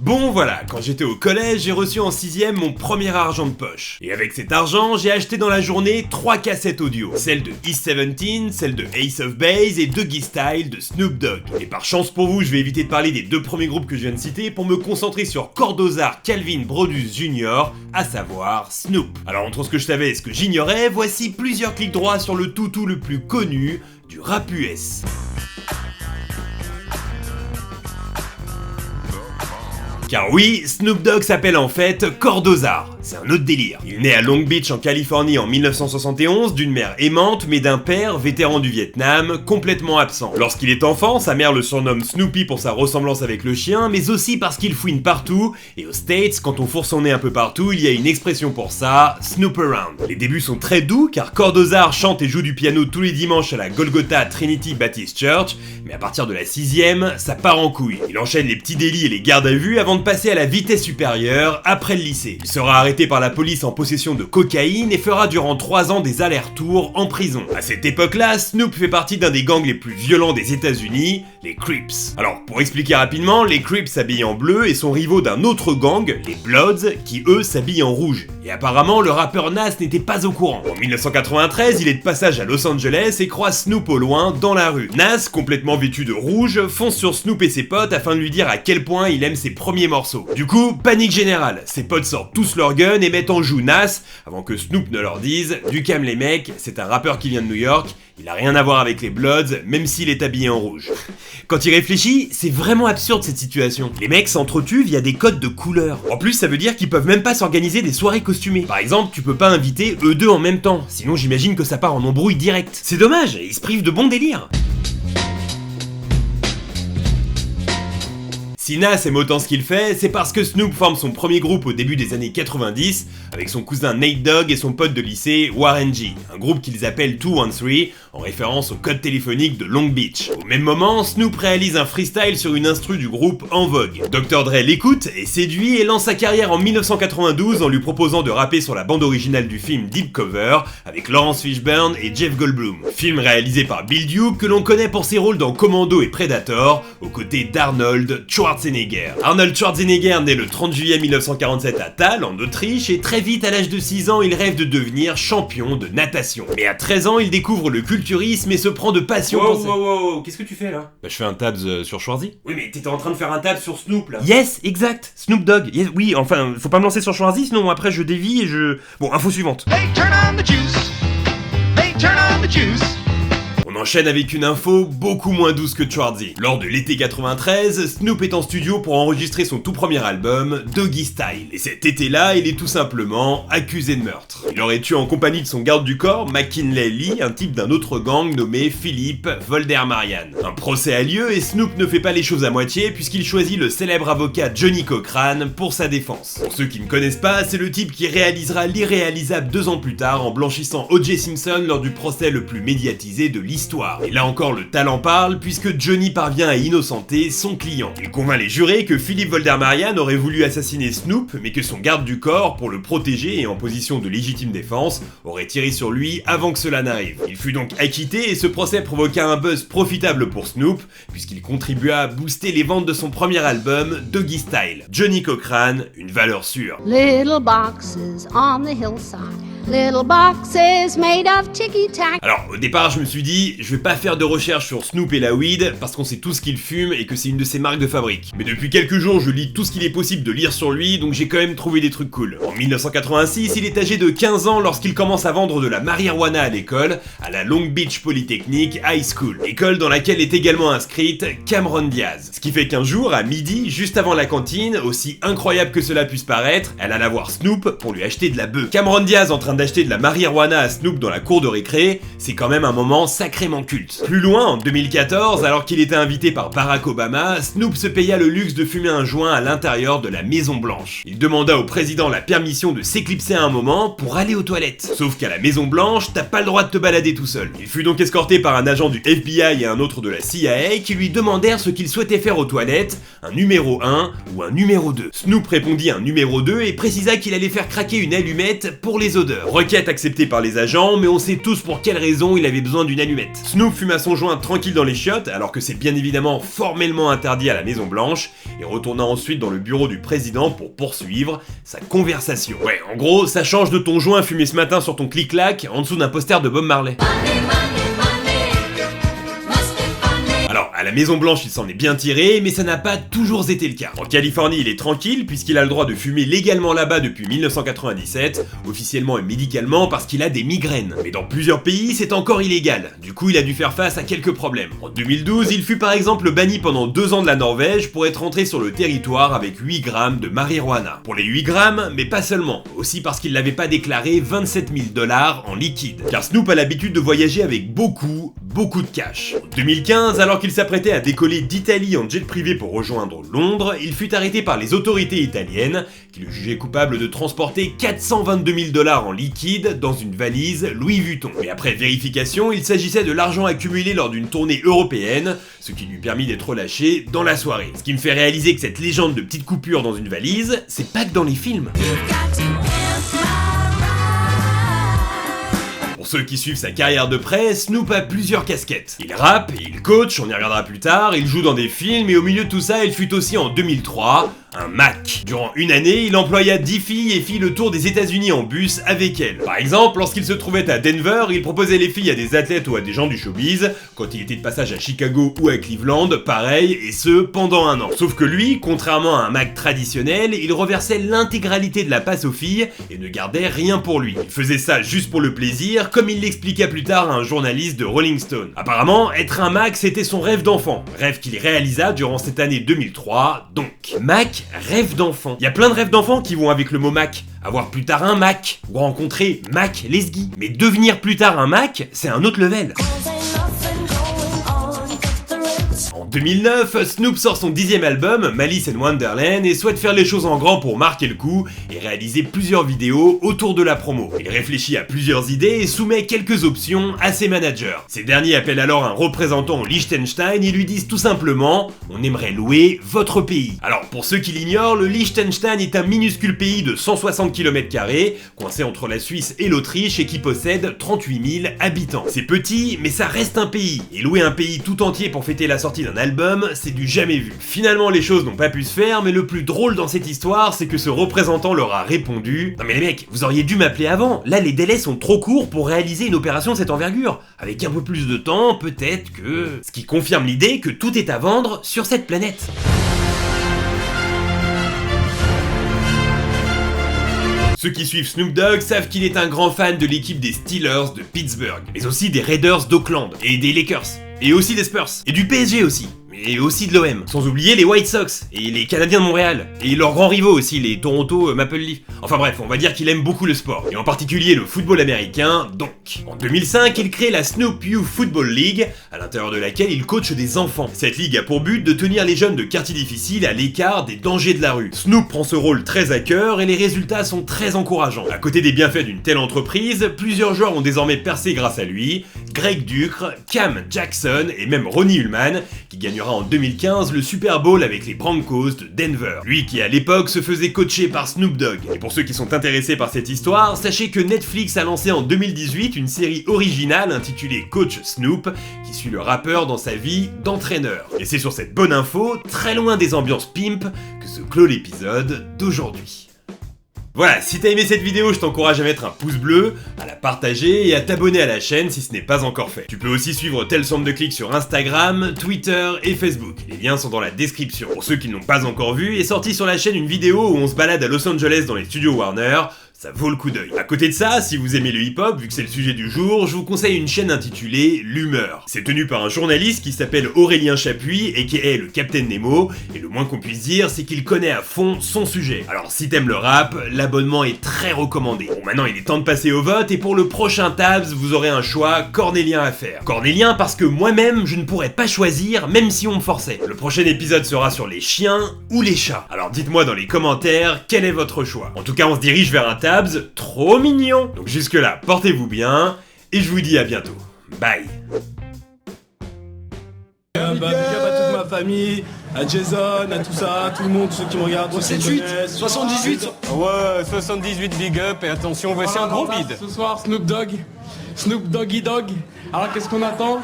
Bon voilà, quand j'étais au collège, j'ai reçu en 6ème mon premier argent de poche. Et avec cet argent, j'ai acheté dans la journée 3 cassettes audio. Celle de East 17, celle de Ace of Base et Doggy Style de Snoop Dogg. Et par chance pour vous, je vais éviter de parler des 2 premiers groupes que je viens de citer pour me concentrer sur Cordozar Calvin Brodus Jr., à savoir Snoop. Alors entre ce que je savais et ce que j'ignorais, voici plusieurs clics droits sur le toutou le plus connu du rap US. Car oui, Snoop Dogg s'appelle en fait Cordozar, c'est un autre délire. Il naît à Long Beach en Californie en 1971 d'une mère aimante mais d'un père vétéran du Vietnam complètement absent. Lorsqu'il est enfant, sa mère le surnomme Snoopy pour sa ressemblance avec le chien, mais aussi parce qu'il fouine partout, et aux States, quand on fourre son nez un peu partout, il y a une expression pour ça, Snoop Around. Les débuts sont très doux car Cordozar chante et joue du piano tous les dimanches à la Golgotha Trinity Baptist Church, mais à partir de la 6ème, ça part en couille. Il enchaîne les petits délits et les gardes à vue avant de passer à la vitesse supérieure après le lycée. Il sera arrêté par la police en possession de cocaïne et fera durant 3 ans des allers-retours en prison. À cette époque-là, Snoop fait partie d'un des gangs les plus violents des États-Unis, les Crips. Alors, pour expliquer rapidement, les Crips s'habillent en bleu et sont rivaux d'un autre gang, les Bloods, qui eux s'habillent en rouge. Et apparemment, le rappeur Nas n'était pas au courant. En 1993, il est de passage à Los Angeles et croise Snoop au loin dans la rue. Nas, complètement vêtu de rouge, fonce sur Snoop et ses potes afin de lui dire à quel point il aime ses premiers morceaux. Du coup, panique générale, ses potes sortent tous leurs guns et mettent en joue Nas, avant que Snoop ne leur dise « Du calme les mecs, c'est un rappeur qui vient de New York, il a rien à voir avec les Bloods, même s'il est habillé en rouge. » Quand il réfléchit, c'est vraiment absurde cette situation. Les mecs s'entretuent via des codes de couleurs. En plus, ça veut dire qu'ils peuvent même pas s'organiser des soirées costumées. Par exemple, tu peux pas inviter eux deux en même temps, sinon j'imagine que ça part en embrouille directe. C'est dommage, ils se privent de bons délires. Si Nas aime autant ce qu'il fait, c'est parce que Snoop forme son premier groupe au début des années 90 avec son cousin Nate Dogg et son pote de lycée Warren G, un groupe qu'ils appellent 213 en référence au code téléphonique de Long Beach. Au même moment, Snoop réalise un freestyle sur une instru du groupe en vogue. Dr. Dre l'écoute, est séduit et lance sa carrière en 1992 en lui proposant de rapper sur la bande originale du film Deep Cover avec Lawrence Fishburne et Jeff Goldblum. Film réalisé par Bill Duke que l'on connaît pour ses rôles dans Commando et Predator aux côtés d'Arnold Schwarzenegger. Arnold Schwarzenegger naît le 30 juillet 1947 à Thal, en Autriche, et très vite, à l'âge de 6 ans, il rêve de devenir champion de natation. Mais à 13 ans, il découvre le culturisme et se prend de passion pour Wow, qu'est-ce que tu fais là? Bah je fais un tabs sur Schwarzy. Oui, mais t'étais en train de faire un tab sur Snoop là. Yes, exact, Snoop Dogg. Yes, oui, enfin, faut pas me lancer sur Schwarzy, sinon après je dévie et je... Bon, info suivante. They turn on the juice. They turn on the juice. On enchaîne avec une info beaucoup moins douce que Schwarzy. Lors de l'été 93, Snoop est en studio pour enregistrer son tout premier album, Doggy Style. Et cet été-là, il est tout simplement accusé de meurtre. Il aurait tué en compagnie de son garde du corps, McKinley Lee, un type d'un autre gang nommé Philippe Voldemarian. Un procès a lieu et Snoop ne fait pas les choses à moitié puisqu'il choisit le célèbre avocat Johnny Cochran pour sa défense. Pour ceux qui ne connaissent pas, c'est le type qui réalisera l'irréalisable 2 ans plus tard en blanchissant O.J. Simpson lors du procès le plus médiatisé de l'histoire. Et là encore, le talent parle puisque Johnny parvient à innocenter son client. Il convainc les jurés que Philippe Voldemarian aurait voulu assassiner Snoop, mais que son garde du corps, pour le protéger et en position de légitime défense, aurait tiré sur lui avant que cela n'arrive. Il fut donc acquitté et ce procès provoqua un buzz profitable pour Snoop, puisqu'il contribua à booster les ventes de son premier album, Doggy Style. Johnny Cochran, une valeur sûre. Little boxes on the hillside, little boxes made of ticky-tack. Alors, au départ, je me suis dit, je vais pas faire de recherche sur Snoop et la weed, parce qu'on sait tout ce qu'il fume et que c'est une de ses marques de fabrique. Mais depuis quelques jours, je lis tout ce qu'il est possible de lire sur lui, donc j'ai quand même trouvé des trucs cool. En 1986, il est âgé de 15 ans lorsqu'il commence à vendre de la marijuana à l'école, à la Long Beach Polytechnic High School, école dans laquelle est également inscrite Cameron Diaz. Ce qui fait qu'un jour, à midi, juste avant la cantine, aussi incroyable que cela puisse paraître, elle alla voir Snoop pour lui acheter de la bœuf. Cameron Diaz en train d'acheter de la marijuana à Snoop dans la cour de récré, c'est quand même un moment sacrément culte. Plus loin, en 2014, alors qu'il était invité par Barack Obama, Snoop se paya le luxe de fumer un joint à l'intérieur de la Maison Blanche. Il demanda au président la permission de s'éclipser un moment pour aller aux toilettes. Sauf qu'à la Maison Blanche, t'as pas le droit de te balader tout seul. Il fut donc escorté par un agent du FBI et un autre de la CIA qui lui demandèrent ce qu'il souhaitait faire aux toilettes, un numéro 1 ou un numéro 2. Snoop répondit un numéro 2 et précisa qu'il allait faire craquer une allumette pour les odeurs. requête acceptée par les agents, mais on sait tous pour quelle raison il avait besoin d'une allumette. Snoop fuma son joint tranquille dans les chiottes, alors que c'est bien évidemment formellement interdit à la Maison Blanche, et retourna ensuite dans le bureau du président pour poursuivre sa conversation. Ouais, en gros, ça change de ton joint fumé ce matin sur ton clic-clac en dessous d'un poster de Bob Marley. Alors, à la Maison Blanche, il s'en est bien tiré, mais ça n'a pas toujours été le cas. En Californie, il est tranquille, puisqu'il a le droit de fumer légalement là-bas depuis 1997, officiellement et médicalement parce qu'il a des migraines. Mais dans plusieurs pays, c'est encore illégal. Du coup, il a dû faire face à quelques problèmes. En 2012, il fut par exemple banni pendant 2 ans de la Norvège pour être entré sur le territoire avec 8 grammes de marijuana. Pour les 8 grammes, mais pas seulement. Aussi parce qu'il n'avait pas déclaré 27 000 $ en liquide. Car Snoop a l'habitude de voyager avec beaucoup de cash. En 2015, alors qu'il s'apprêtait à décoller d'Italie en jet privé pour rejoindre Londres, il fut arrêté par les autorités italiennes qui le jugeaient coupable de transporter 422 000 $ en liquide dans une valise Louis Vuitton. Mais après vérification, il s'agissait de l'argent accumulé lors d'une tournée européenne, ce qui lui permit d'être relâché dans la soirée. Ce qui me fait réaliser que cette légende de petites coupures dans une valise, c'est pas que dans les films. Pour ceux qui suivent sa carrière de près, Snoop a plusieurs casquettes. Il rappe, il coach, on y reviendra plus tard, il joue dans des films, et au milieu de tout ça, il fut aussi en 2003 un Mac. Durant une année, il employa 10 filles et fit le tour des États-Unis en bus avec elles. Par exemple, lorsqu'il se trouvait à Denver, il proposait les filles à des athlètes ou à des gens du showbiz. Quand il était de passage à Chicago ou à Cleveland, pareil, et ce, pendant 1 an. Sauf que lui, contrairement à un Mac traditionnel, il reversait l'intégralité de la passe aux filles et ne gardait rien pour lui. Il faisait ça juste pour le plaisir, comme il l'expliqua plus tard à un journaliste de Rolling Stone. Apparemment, être un Mac, c'était son rêve d'enfant. Rêve qu'il réalisa durant cette année 2003, donc. Mac, rêve d'enfant. Il y a plein de rêves d'enfants qui vont avec le mot Mac. Avoir plus tard un Mac, ou rencontrer Mac Lesguy. Mais devenir plus tard un Mac, c'est un autre level. En 2009, Snoop sort son 10e album, Malice in Wonderland, et souhaite faire les choses en grand pour marquer le coup et réaliser plusieurs vidéos autour de la promo. Il réfléchit à plusieurs idées et soumet quelques options à ses managers. Ces derniers appellent alors un représentant au Liechtenstein et lui disent tout simplement « On aimerait louer votre pays ». Alors pour ceux qui l'ignorent, le Liechtenstein est un minuscule pays de 160 km², coincé entre la Suisse et l'Autriche et qui possède 38 000 habitants. C'est petit, mais ça reste un pays, et louer un pays tout entier pour fêter la sortie d'un album, c'est du jamais vu. Finalement, les choses n'ont pas pu se faire, mais le plus drôle dans cette histoire, c'est que ce représentant leur a répondu « Non mais les mecs, vous auriez dû m'appeler avant, là les délais sont trop courts pour réaliser une opération de cette envergure. Avec un peu plus de temps, peut-être que... » Ce qui confirme l'idée que tout est à vendre sur cette planète. Ceux qui suivent Snoop Dogg savent qu'il est un grand fan de l'équipe des Steelers de Pittsburgh, mais aussi des Raiders d'Oakland, et des Lakers, et aussi des Spurs, et du PSG aussi. Et aussi de l'OM, sans oublier les White Sox, et les Canadiens de Montréal, et leurs grands rivaux aussi, les Toronto Maple Leafs. Enfin bref, on va dire qu'il aime beaucoup le sport, et en particulier le football américain, donc. En 2005, il crée la Snoop Youth Football League, à l'intérieur de laquelle il coach des enfants. Cette ligue a pour but de tenir les jeunes de quartiers difficiles à l'écart des dangers de la rue. Snoop prend ce rôle très à cœur, et les résultats sont très encourageants. À côté des bienfaits d'une telle entreprise, plusieurs joueurs ont désormais percé grâce à lui, Greg Ducre, Cam Jackson, et même Ronnie Ullman, qui gagnera en 2015 le Super Bowl avec les Broncos de Denver. Lui qui à l'époque se faisait coacher par Snoop Dogg. Et pour ceux qui sont intéressés par cette histoire, sachez que Netflix a lancé en 2018 une série originale intitulée Coach Snoop, qui suit le rappeur dans sa vie d'entraîneur. Et c'est sur cette bonne info, très loin des ambiances pimp, que se clôt l'épisode d'aujourd'hui. Voilà, si t'as aimé cette vidéo, je t'encourage à mettre un pouce bleu, à la partager et à t'abonner à la chaîne si ce n'est pas encore fait. Tu peux aussi suivre Telle Somme de Clics sur Instagram, Twitter et Facebook. Les liens sont dans la description. Pour ceux qui ne l'ont pas encore vu, est sortie sur la chaîne une vidéo où on se balade à Los Angeles dans les studios Warner. Ça vaut le coup d'œil. À côté de ça, si vous aimez le hip-hop, vu que c'est le sujet du jour, je vous conseille une chaîne intitulée L'Humeur. C'est tenu par un journaliste qui s'appelle Aurélien Chapuis et qui est le Captain Nemo, et le moins qu'on puisse dire, c'est qu'il connaît à fond son sujet. Alors si t'aimes le rap, l'abonnement est très recommandé. Bon, maintenant il est temps de passer au vote, et pour le prochain Tabs, vous aurez un choix cornélien à faire. Cornélien parce que moi-même, je ne pourrais pas choisir, même si on me forçait. Le prochain épisode sera sur les chiens ou les chats. Alors dites-moi dans les commentaires, quel est votre choix. En tout cas, on se dirige vers un Tabs trop mignon. Donc jusque là, portez-vous bien, et je vous dis à bientôt. Bye. Big up à toute ma famille, à Jason, à tout ça, tout le monde, ceux qui me regardent. 78, 78. Ouais, 78 big up et attention, voici un gros bide. Ce soir, Snoop Doggy Dogg. Alors qu'est-ce qu'on attend